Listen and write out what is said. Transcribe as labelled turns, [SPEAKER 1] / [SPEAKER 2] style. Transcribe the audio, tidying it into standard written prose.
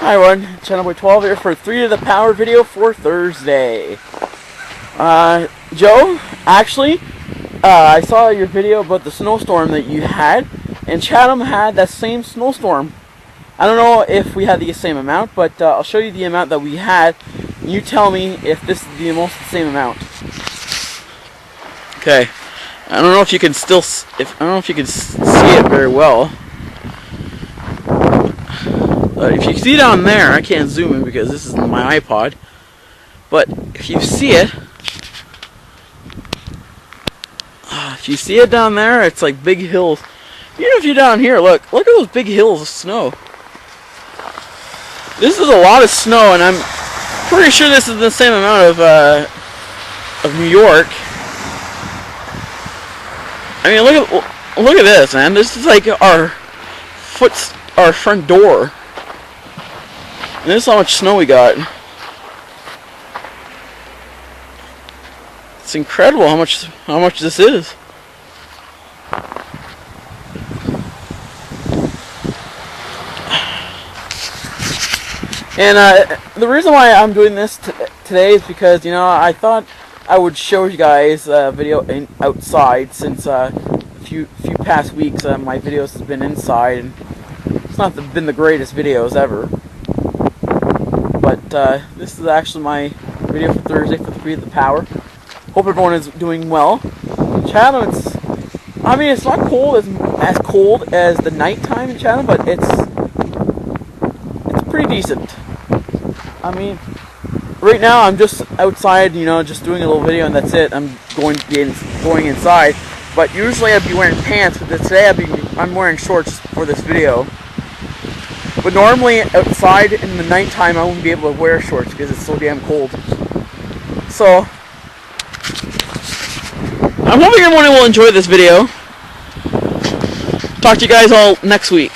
[SPEAKER 1] Hi everyone, Channel Boy 12 here for 3 to the Power video for Thursday. Joe, actually, I saw your video about the snowstorm that you had, and Chatham had that same snowstorm. I don't know if we had the same amount, but I'll show you the amount that we had. You tell me if this is the almost the same amount. Okay, I don't know if you can see it very well. If you see down there, I can't zoom in because this is my iPod. But if you see it, down there, it's like big hills. Even if you're down here, look at those big hills of snow. This is a lot of snow, and I'm pretty sure this is the same amount of New York. I mean, look at this, man. This is like our front door. And this is how much snow we got. It's incredible how much this is. And the reason why I'm doing this today is because, you know, I thought I would show you guys a video outside, since a few past weeks my videos have been inside, and it's not been the greatest videos ever. But this is actually my video for Thursday for 3 to the Power. Hope everyone is doing well. Chatham, it's not cold as cold as the nighttime in Chatham, but it's pretty decent. I mean, right now I'm just outside, you know, just doing a little video, and that's it. I'm going inside. But usually I'd be wearing pants, but today I'm wearing shorts for this video. But normally outside in the nighttime I won't be able to wear shorts because it's so damn cold. So I'm hoping everyone will enjoy this video. Talk to you guys all next week.